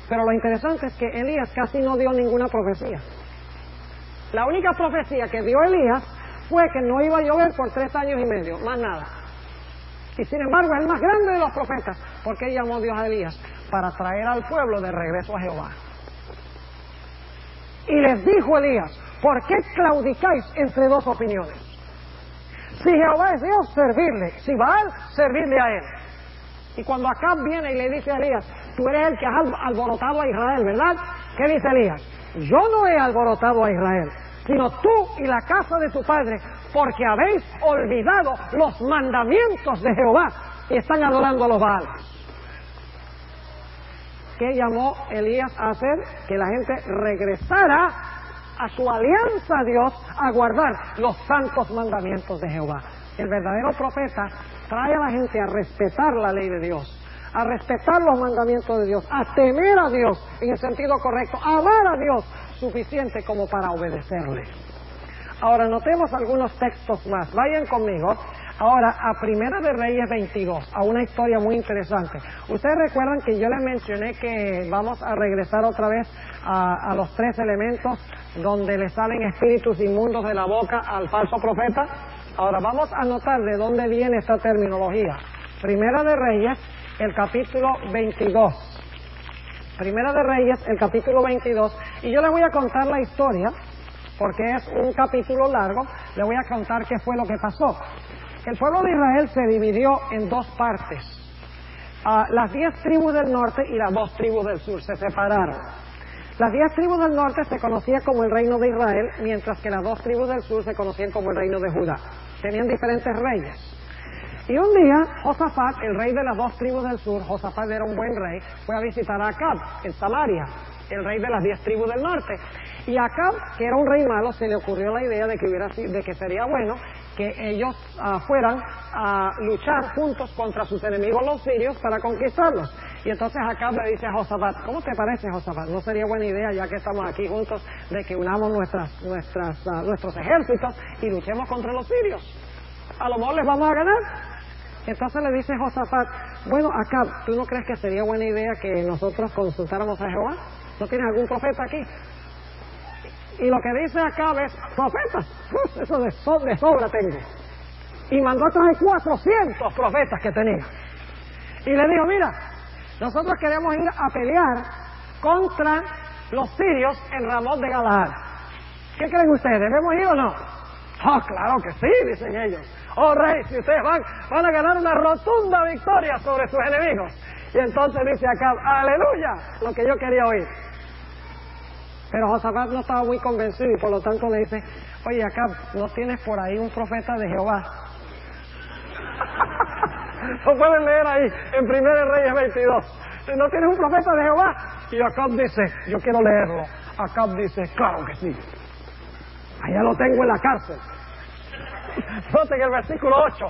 Pero lo interesante es que Elías casi no dio ninguna profecía. La única profecía que dio Elías fue que no iba a llover por 3 años y medio, más nada. Y sin embargo es el más grande de los profetas, porque llamó Dios a Elías para traer al pueblo de regreso a Jehová. Y les dijo Elías: ¿por qué claudicáis entre dos opiniones? Si Jehová es Dios, servirle; si Baal, servirle a él. Y cuando Acab viene y le dice a Elías: tú eres el que has alborotado a Israel, ¿verdad? ¿Qué dice Elías? Yo no he alborotado a Israel, sino tú y la casa de tu padre, porque habéis olvidado los mandamientos de Jehová y están adorando a los Baales. ¿Qué llamó Elías a hacer? Que la gente regresara a su alianza a Dios, a guardar los santos mandamientos de Jehová. El verdadero profeta trae a la gente a respetar la ley de Dios, a respetar los mandamientos de Dios, a temer a Dios en el sentido correcto, a amar a Dios suficiente como para obedecerle. Ahora notemos algunos textos más. Vayan conmigo ahora a Primera de Reyes 22, a una historia muy interesante. Ustedes recuerdan que yo les mencioné que vamos a regresar otra vez a los 3 elementos donde le salen espíritus inmundos de la boca al falso profeta. Ahora vamos a notar de dónde viene esta terminología. Primera de Reyes, el capítulo 22. Primera de Reyes, el capítulo 22. Y yo les voy a contar la historia, porque es un capítulo largo. Les voy a contar qué fue lo que pasó. El pueblo de Israel se dividió en 2 partes. Las 10 tribus del norte y las 2 tribus del sur se separaron. Las 10 tribus del norte se conocían como el reino de Israel, mientras que las 2 tribus del sur se conocían como el reino de Judá. Tenían diferentes reyes. Y un día, Josafat, el rey de las 2 tribus del sur, Josafat era un buen rey, fue a visitar a Acab en Samaria, el rey de las 10 tribus del norte. Y a Acab, que era un rey malo, se le ocurrió la idea de que sería bueno que ellos fueran a luchar juntos contra sus enemigos los sirios para conquistarlos. Y entonces Acab le dice a Josafat: ¿cómo te parece, Josafat? ¿No sería buena idea, ya que estamos aquí juntos, de que unamos nuestros ejércitos y luchemos contra los sirios? A lo mejor les vamos a ganar. Entonces le dice Josafat: bueno, Acab, ¿tú no crees que sería buena idea que nosotros consultáramos a Jehová? ¿No tienes algún profeta aquí? Y lo que dice Acab es: profetas, eso de sobra tengo. Y mandó a traer 400 profetas que tenía. Y le dijo: mira, nosotros queremos ir a pelear contra los sirios en Ramot de Galaad. ¿Qué creen ustedes? ¿Debemos ir o no? Oh, claro que sí, dicen ellos. Oh, rey, si ustedes van a ganar una rotunda victoria sobre sus enemigos. Y entonces dice Acab: aleluya, lo que yo quería oír. Pero Josafat no estaba muy convencido y por lo tanto le dice: oye, Acab, ¿no tienes por ahí un profeta de Jehová? Lo pueden leer ahí en 1 Reyes 22. ¿No tienes un profeta de Jehová? Y Acab dice: yo quiero leerlo. Acab dice: claro que sí. Allá lo tengo en la cárcel. Noten el versículo 8.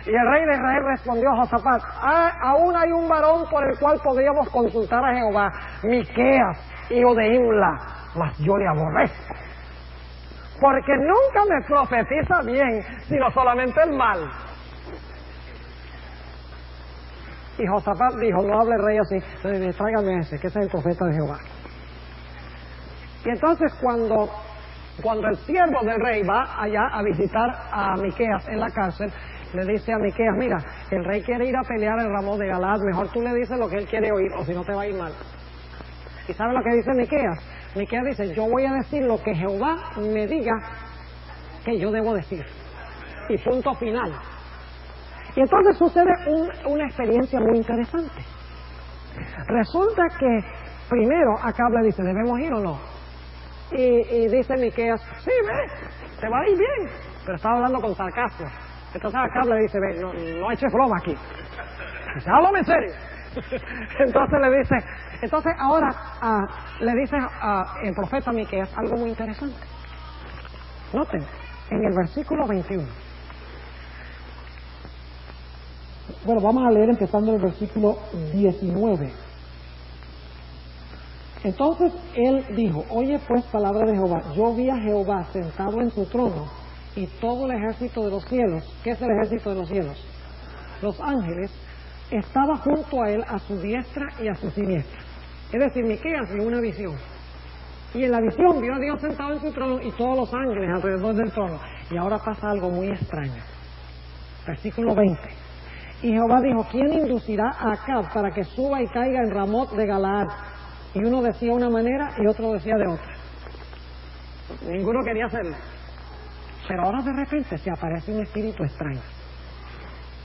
Y el rey de Israel respondió a Josafat: aún hay un varón por el cual podríamos consultar a Jehová, Miqueas, hijo de Imla, mas yo le aborrezco, porque nunca me profetiza bien, sino solamente el mal. Y Josafat dijo: no hable el rey así, tráigame ese, que ese es el profeta de Jehová. Y entonces cuando el siervo del rey va allá a visitar a Miqueas en la cárcel, le dice a Miqueas: mira, el rey quiere ir a pelear en Ramot de Galaad, mejor tú le dices lo que él quiere oír, o si no te va a ir mal. ¿Y sabe lo que dice Miqueas? Miqueas dice: yo voy a decir lo que Jehová me diga que yo debo decir. Y punto final. Y entonces sucede una experiencia muy interesante. Resulta que primero Acab le dice: ¿debemos ir o no? Y dice Miqueas: sí, ve, te va a ir bien. Pero estaba hablando con sarcasmo. Entonces Acab le dice: ve, no eches broma aquí. Dice: háblame en serio. Entonces le dice, ahora le dice el profeta Miqueas algo muy interesante. Noten, en el versículo 21. Bueno, vamos a leer empezando el versículo 19. Entonces él dijo: oye pues palabra de Jehová, yo vi a Jehová sentado en su trono y todo el ejército de los cielos. ¿Qué es el ejército de los cielos? Los ángeles. Estaba junto a él, a su diestra y a su siniestra. Es decir, Miqueas vio una visión. Y en la visión vio a Dios sentado en su trono y todos los ángeles alrededor del trono. Y ahora pasa algo muy extraño. Versículo 20. Y Jehová dijo: ¿quién inducirá a Acab para que suba y caiga en Ramot de Galaad? Y uno decía una manera y otro decía de otra. Ninguno quería hacerlo. Pero ahora de repente se aparece un espíritu extraño.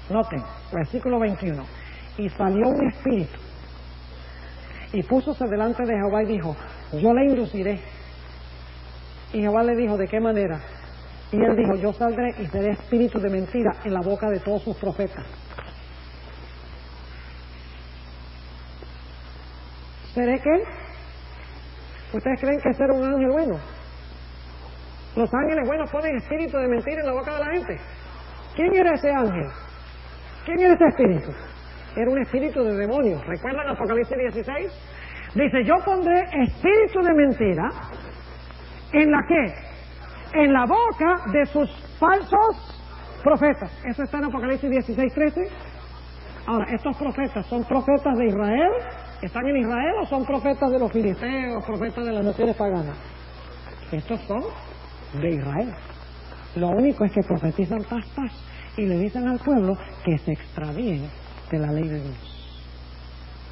Noten, versículo 21. Y salió un espíritu y púsose delante de Jehová y dijo: yo le induciré. Y Jehová le dijo: ¿de qué manera? Y él dijo: yo saldré y seré espíritu de mentira en la boca de todos sus profetas. ¿Seré qué? ¿Ustedes creen que ser un ángel bueno? ¿Los ángeles buenos ponen espíritu de mentira en la boca de la gente? ¿Quién era ese ángel? ¿Quién era ese espíritu? Era un espíritu de demonios. ¿Recuerdan Apocalipsis 16? Dice, yo pondré espíritu de mentira ¿en la qué? En la boca de sus falsos profetas. Eso está en Apocalipsis 16:13. Ahora, ¿estos profetas son profetas de Israel? ¿Están en Israel o son profetas de los filisteos, profetas de las naciones paganas? Estos son de Israel. Lo único es que profetizan paz y le dicen al pueblo que se extravíen de la ley de Dios,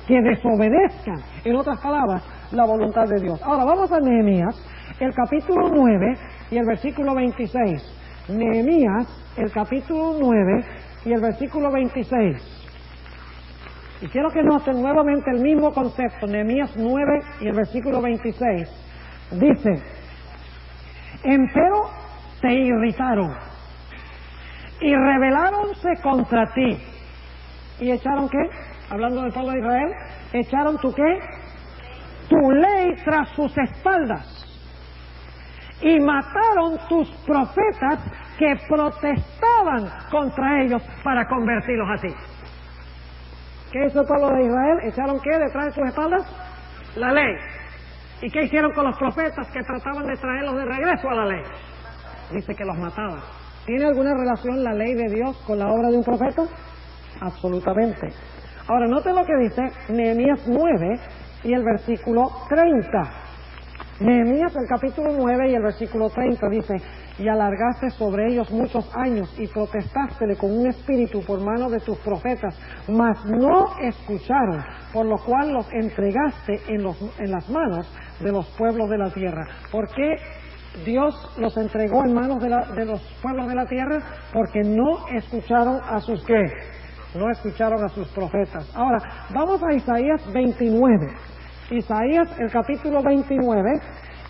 que desobedezcan, en otras palabras, la voluntad de Dios. Ahora vamos a Nehemías, el capítulo 9 y el versículo 26. Nehemías, el capítulo 9 y el versículo 26. Y quiero que noten nuevamente el mismo concepto. Nehemías 9 y el versículo 26. Dice, empero te irritaron y rebeláronse contra ti. ¿Y echaron qué? Hablando del pueblo de Israel, echaron tu qué? Tu ley tras sus espaldas. Y mataron tus profetas que protestaban contra ellos para convertirlos a ti. ¿Qué hizo el pueblo de Israel? ¿Echaron qué detrás de sus espaldas? La ley. ¿Y qué hicieron con los profetas que trataban de traerlos de regreso a la ley? Dice que los mataban. ¿Tiene alguna relación la ley de Dios con la obra de un profeta? Absolutamente. Ahora, noten lo que dice Nehemías 9 y el versículo 30. Nehemías, el capítulo 9 y el versículo 30 dice, y alargaste sobre ellos muchos años y protestástele con un espíritu por mano de tus profetas, mas no escucharon, por lo cual los entregaste en las manos de los pueblos de la tierra. ¿Por qué Dios los entregó en manos de los pueblos de la tierra? Porque no escucharon a sus ¿qué? No escucharon a sus profetas. Ahora, vamos a Isaías 29. Isaías, el capítulo 29,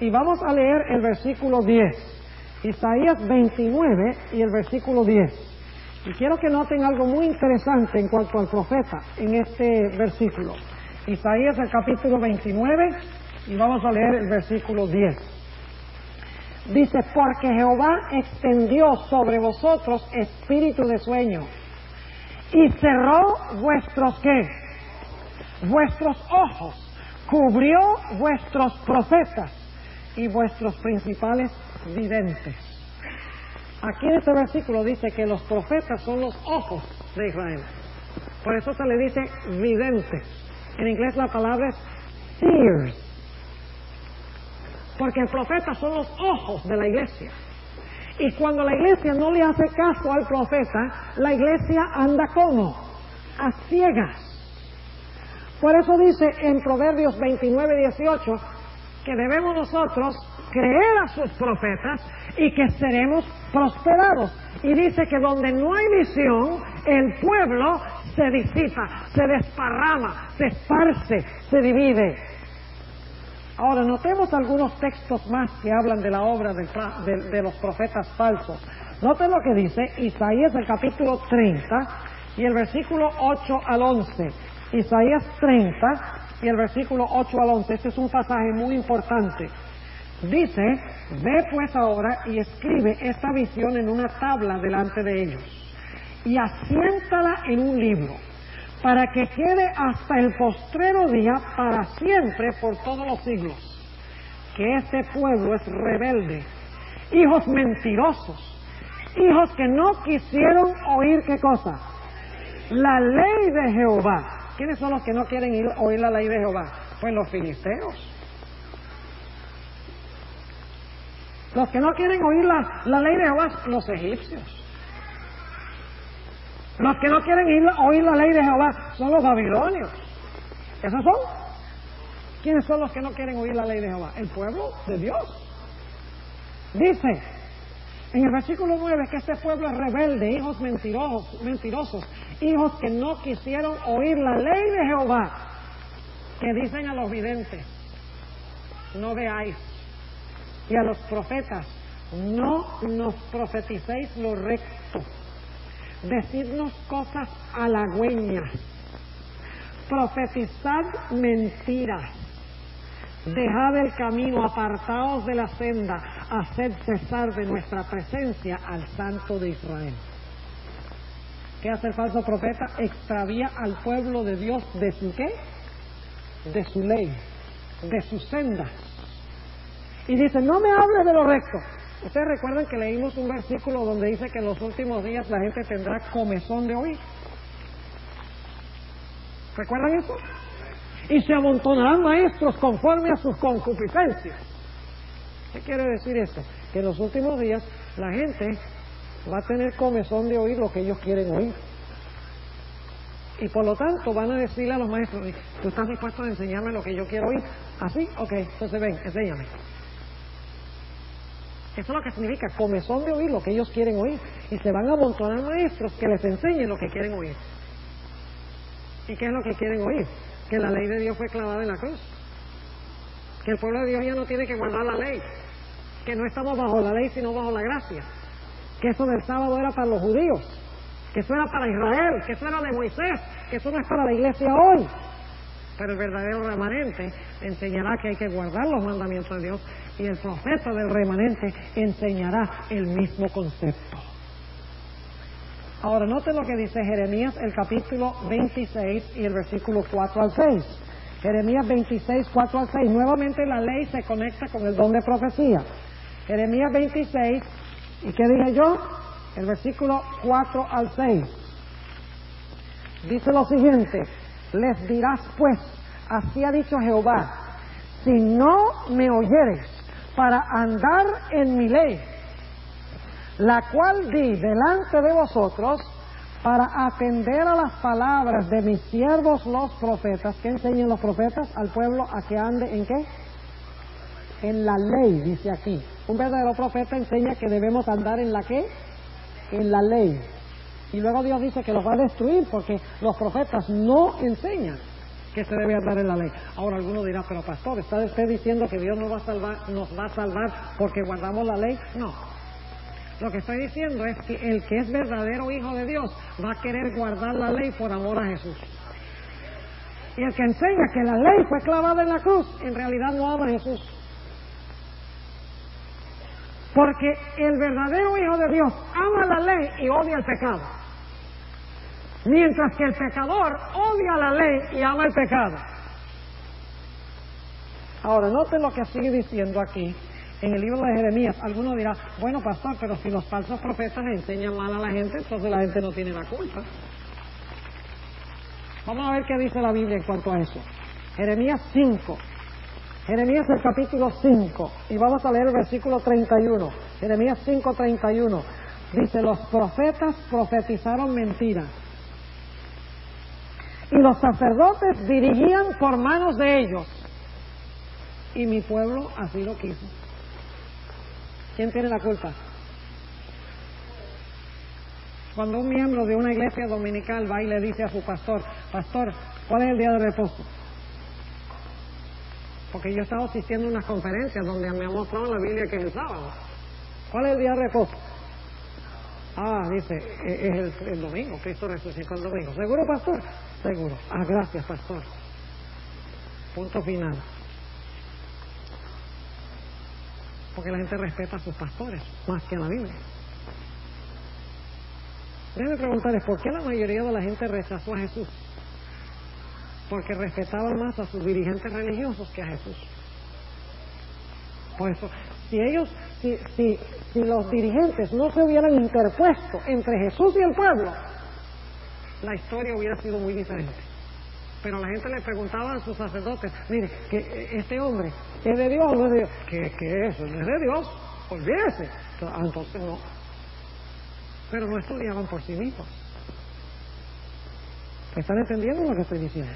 y vamos a leer el versículo 10. Isaías 29 y el versículo 10. Y quiero que noten algo muy interesante en cuanto al profeta en este versículo. Isaías, el capítulo 29, y vamos a leer el versículo 10. Dice, porque Jehová extendió sobre vosotros espíritu de sueño, y cerró vuestros ¿qué? Vuestros ojos, cubrió vuestros profetas y vuestros principales videntes. Aquí en este versículo dice que los profetas son los ojos de Israel. Por eso se le dice videntes. En inglés la palabra es seers. Porque el profeta son los ojos de la iglesia. Y cuando la iglesia no le hace caso al profeta, la iglesia anda como a ciegas. Por eso dice en Proverbios 29:18 que debemos nosotros creer a sus profetas y que seremos prosperados. Y dice que donde no hay visión, el pueblo se disipa, se desparrama, se esparce, se divide. Ahora, notemos algunos textos más que hablan de la obra de los profetas falsos. Noten lo que dice Isaías, el capítulo 30 y el versículo 8 al 11. Isaías 30 y el versículo 8 al 11. Este es un pasaje muy importante. Dice, ve pues ahora y escribe esta visión en una tabla delante de ellos y asiéntala en un libro, para que quede hasta el postrero día para siempre por todos los siglos, que este pueblo es rebelde, hijos mentirosos, hijos que no quisieron oír ¿qué cosa? La ley de Jehová. ¿Quiénes son los que no quieren oír la ley de Jehová? Pues los filisteos. Los que no quieren oír la ley de Jehová, los egipcios. Los que no quieren oír la ley de Jehová son los babilonios. ¿Esos son? ¿Quiénes son los que no quieren oír la ley de Jehová? El pueblo de Dios. Dice en el versículo 9 que este pueblo es rebelde, hijos mentirosos, hijos que no quisieron oír la ley de Jehová, que dicen a los videntes, no veáis, y a los profetas, no nos profeticéis lo recto, decidnos cosas halagüeñas, profetizad mentiras, dejad el camino, apartaos de la senda, haced cesar de nuestra presencia al Santo de Israel. ¿Qué hace el falso profeta? Extravía al pueblo de Dios de su ¿qué? De su ley, de sus sendas. Y dice, no me hables de lo recto. Ustedes recuerdan que leímos un versículo donde dice que en los últimos días la gente tendrá comezón de oír. ¿Recuerdan eso? Y se amontonarán maestros conforme a sus concupiscencias. ¿Qué quiere decir esto? Que en los últimos días la gente va a tener comezón de oír lo que ellos quieren oír. Y por lo tanto van a decirle a los maestros, ¿tú estás dispuesto a enseñarme lo que yo quiero oír? ¿Así? Ok, entonces ven, enséñame. Eso es lo que significa comezón de oír lo que ellos quieren oír. Y se van a amontonar maestros que les enseñen lo que quieren oír. ¿Y qué es lo que quieren oír? Que la ley de Dios fue clavada en la cruz. Que el pueblo de Dios ya no tiene que guardar la ley. Que no estamos bajo la ley sino bajo la gracia. Que eso del sábado era para los judíos. Que eso era para Israel. Que eso era de Moisés. Que eso no es para la iglesia hoy. Pero el verdadero remanente enseñará que hay que guardar los mandamientos de Dios. Y el profeta del remanente enseñará el mismo concepto. Ahora, noten lo que dice Jeremías, el capítulo 26 y el versículo 4 al 6. Jeremías 26, 4 al 6. Nuevamente la ley se conecta con el don de profecía. Jeremías 26, ¿y qué dije yo? El versículo 4 al 6. Dice lo siguiente, les dirás pues, así ha dicho Jehová, si no me oyeres para andar en mi ley, la cual di delante de vosotros para atender a las palabras de mis siervos los profetas. ¿Qué enseñan los profetas al pueblo? A que ande en ¿qué? En la ley, dice aquí. Un verdadero profeta enseña que debemos andar en la ¿qué? En la ley. Y luego Dios dice que los va a destruir porque los profetas no enseñan que se debe andar en la ley. Ahora alguno dirá, pero pastor, ¿está usted diciendo que Dios nos va a salvar porque guardamos la ley? No. Lo que estoy diciendo es que el que es verdadero hijo de Dios va a querer guardar la ley por amor a Jesús. Y el que enseña que la ley fue clavada en la cruz, en realidad no ama a Jesús. Porque el verdadero hijo de Dios ama la ley y odia el pecado. Mientras que el pecador odia la ley y ama el pecado. Ahora, noten lo que sigue diciendo aquí. En el libro de Jeremías, alguno dirá, bueno pastor, pero si los falsos profetas le enseñan mal a la gente, entonces la gente no tiene la culpa. Vamos a ver qué dice la Biblia en cuanto a eso. Jeremías 5. Jeremías el capítulo 5. Y vamos a leer el versículo 31. Jeremías 5, 31. Dice, los profetas profetizaron mentiras. Y los sacerdotes dirigían por manos de ellos. Y mi pueblo así lo quiso. ¿Quién tiene la culpa? Cuando un miembro de una iglesia dominical va y le dice a su pastor, pastor, ¿cuál es el día de reposo? Porque yo estaba asistiendo a unas conferencias donde me ha mostrado en la Biblia que es el sábado. ¿Cuál es el día de reposo? Ah, dice, es el domingo, Cristo resucitó el domingo. ¿Seguro, pastor? Seguro. Ah, gracias, pastor. Punto final. Porque la gente respeta a sus pastores más que a la Biblia. Déjenme preguntarles, ¿por qué la mayoría de la gente rechazó a Jesús? Porque respetaban más a sus dirigentes religiosos que a Jesús. Por eso, si los dirigentes no se hubieran interpuesto entre Jesús y el pueblo, la historia hubiera sido muy diferente. Pero la gente le preguntaba a sus sacerdotes, mire, que este hombre es de Dios o no es de Dios. ¿Qué es eso? ¿No es de Dios? Olvídese. Entonces no. Pero no estudiaban por sí mismos. ¿Están entendiendo lo que estoy diciendo?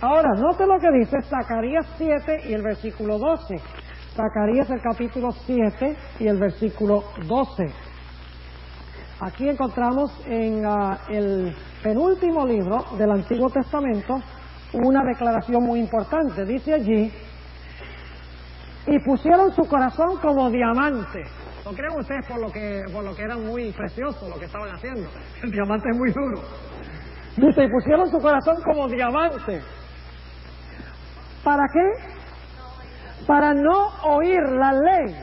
Ahora, note lo que dice Zacarías 7 y el versículo 12. Zacarías el capítulo 7 y el versículo 12. Aquí encontramos en el penúltimo libro del Antiguo Testamento una declaración muy importante. Dice allí, y pusieron su corazón como diamante. ¿No creen ustedes por lo que era muy precioso lo que estaban haciendo? El diamante es muy duro. Dice, y pusieron su corazón como diamante. ¿Para qué? Para no oír la ley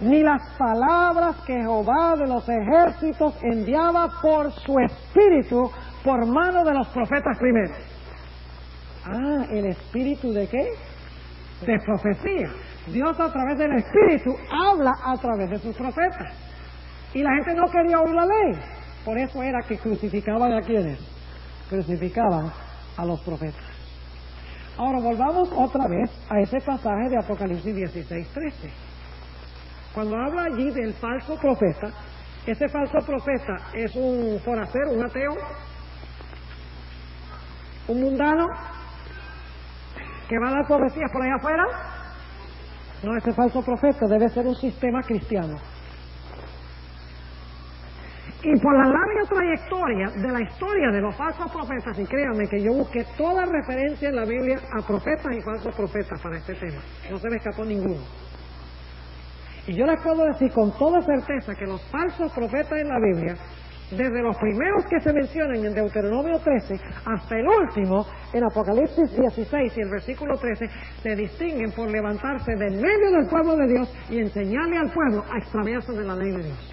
ni las palabras que Jehová de los ejércitos enviaba por su espíritu por mano de los profetas primeros. Ah, ¿el espíritu de qué? De profecía. Dios a través del espíritu habla a través de sus profetas. Y la gente no quería oír la ley. Por eso era que crucificaban a quienes. Crucificaban a los profetas. Ahora volvamos otra vez a ese pasaje de Apocalipsis 16:13. Cuando habla allí del falso profeta, ese falso profeta es un forastero, un ateo, un mundano, que va a dar profecías por allá afuera. No, ese falso profeta debe ser un sistema cristiano. Y por la larga trayectoria de la historia de los falsos profetas, y créanme que yo busqué toda referencia en la Biblia a profetas y falsos profetas para este tema, no se me escapó ninguno. Y yo les puedo decir con toda certeza que los falsos profetas en la Biblia, desde los primeros que se mencionan en Deuteronomio 13 hasta el último en Apocalipsis 16 y el versículo 13, se distinguen por levantarse del medio del pueblo de Dios y enseñarle al pueblo a extraviarse de la ley de Dios.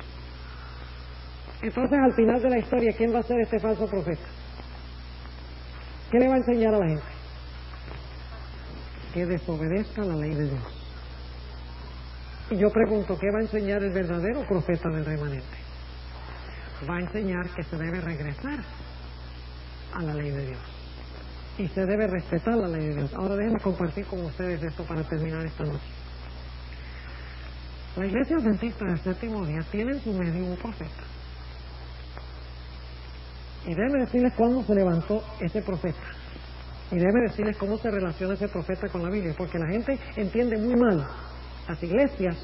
Entonces, al final de la historia, ¿quién va a ser este falso profeta? ¿Qué le va a enseñar a la gente? Que desobedezca la ley de Dios. Y yo pregunto, ¿qué va a enseñar el verdadero profeta del remanente? Va a enseñar que se debe regresar a la ley de Dios. Y se debe respetar la ley de Dios. Ahora déjenme compartir con ustedes esto para terminar esta noche. La iglesia adventista del séptimo día tiene en su medio un profeta. Y déjeme decirles cuándo se levantó ese profeta. Y déjeme decirles cómo se relaciona ese profeta con la Biblia. Porque la gente entiende muy mal. Las iglesias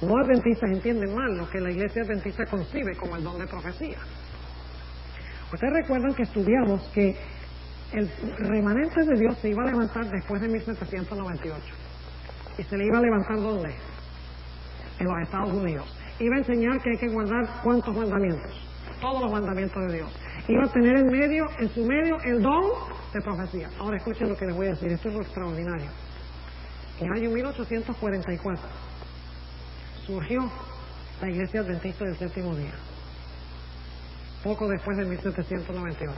no adventistas entienden mal lo que la iglesia adventista concibe como el don de profecía. Ustedes recuerdan que estudiamos que el remanente de Dios se iba a levantar después de 1798. ¿Y se le iba a levantar dónde? En los Estados Unidos. Iba a enseñar que hay que guardar ¿cuántos mandamientos? Todos los mandamientos de Dios. Iba a tener en su medio el don de profecía. Ahora escuchen lo que les voy a decir, esto es lo extraordinario. En el año 1844 surgió la iglesia adventista del séptimo día, poco después de 1798.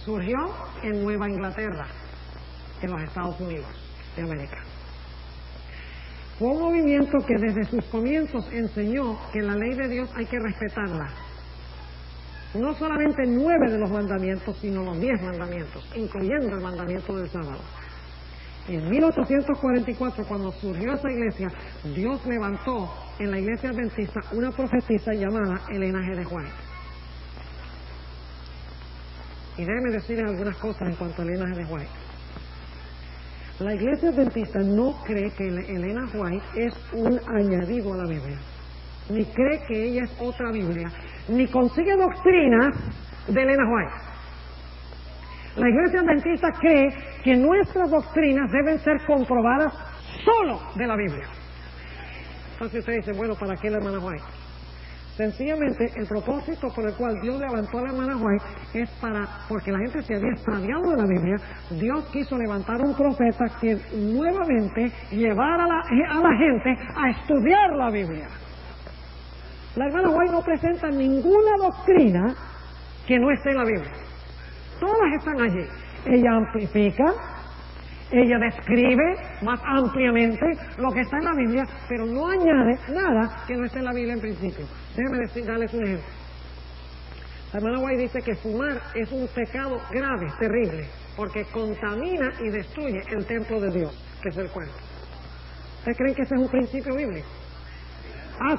Surgió en Nueva Inglaterra, en los Estados Unidos de América. Fue un movimiento que desde sus comienzos enseñó que la ley de Dios hay que respetarla. No solamente 9 de los mandamientos, sino los 10 mandamientos, incluyendo el mandamiento del sábado. Y en 1844, cuando surgió esa iglesia, Dios levantó en la iglesia adventista una profetisa llamada Elena G. de White. Y déjenme decirles algunas cosas en cuanto a Elena G. de White. La iglesia adventista no cree que Elena White es un añadido a la Biblia, ni cree que ella es otra Biblia, ni consigue doctrinas de Elena White. La iglesia adventista cree que nuestras doctrinas deben ser comprobadas solo de la Biblia. Entonces usted dice, bueno, ¿para qué la hermana White? Sencillamente, el propósito por el cual Dios levantó a la hermana White es porque la gente se había extraviado de la Biblia. Dios quiso levantar un profeta que nuevamente llevara a la gente a estudiar la Biblia. La hermana White no presenta ninguna doctrina que no esté en la Biblia. Todas están allí. Ella amplifica, ella describe más ampliamente lo que está en la Biblia, pero no añade nada que no esté en la Biblia en principio. Déjenme darles un ejemplo. La hermana White dice que fumar es un pecado grave, terrible, porque contamina y destruye el templo de Dios, que es el cuerpo. ¿Ustedes creen que ese es un principio bíblico?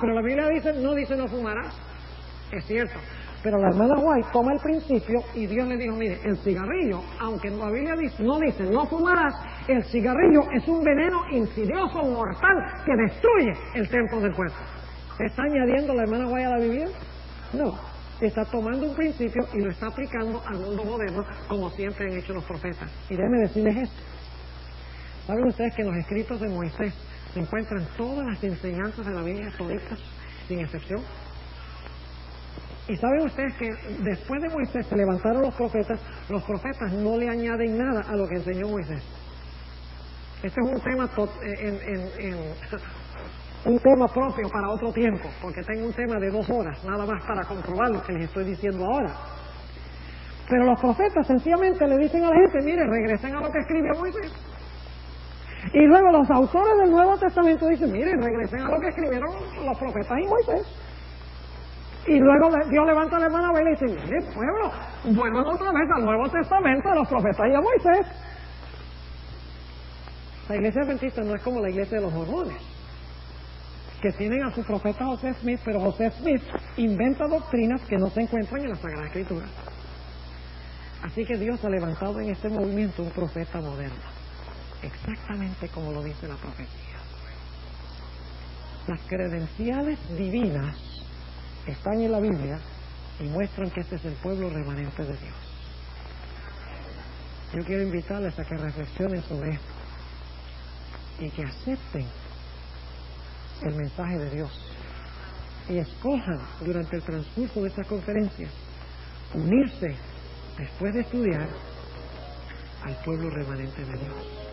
Pero la Biblia no dice no fumarás. Es cierto. Pero la hermana White toma el principio y Dios le dijo, mire, el cigarrillo, aunque la Biblia no dice no fumarás, el cigarrillo es un veneno insidioso, mortal, que destruye el templo del cuerpo. ¿Está añadiendo la hermana White a la Biblia? No. Está tomando un principio y lo está aplicando al mundo moderno, como siempre han hecho los profetas. Y déjenme decirles esto. ¿Saben ustedes que en los escritos de Moisés se encuentran todas las enseñanzas de la Biblia, toditas, sin excepción? Y saben ustedes que después de Moisés se levantaron los profetas no le añaden nada a lo que enseñó Moisés. Este es un tema un tema propio para otro tiempo, porque tengo un tema de 2 horas, nada más para comprobar lo que les estoy diciendo ahora. Pero los profetas sencillamente le dicen a la gente, mire, regresen a lo que escribió Moisés. Y luego los autores del Nuevo Testamento dicen, mire, regresen a lo que escribieron los profetas y Moisés. Y luego Dios levanta la mano y le dice, mire, pueblo, vuelvan otra vez al Nuevo Testamento, a los profetas y a Moisés. La iglesia adventista no es como la iglesia de los mormones, que tienen a su profeta José Smith, pero José Smith inventa doctrinas que no se encuentran en la Sagrada Escritura. Así que Dios ha levantado en este movimiento un profeta moderno, exactamente como lo dice la profecía. Las credenciales divinas están en la Biblia y muestran que este es el pueblo remanente de Dios. Yo quiero invitarles a que reflexionen sobre esto y que acepten el mensaje de Dios y escojan durante el transcurso de esta conferencia unirse después de estudiar al pueblo remanente de Dios.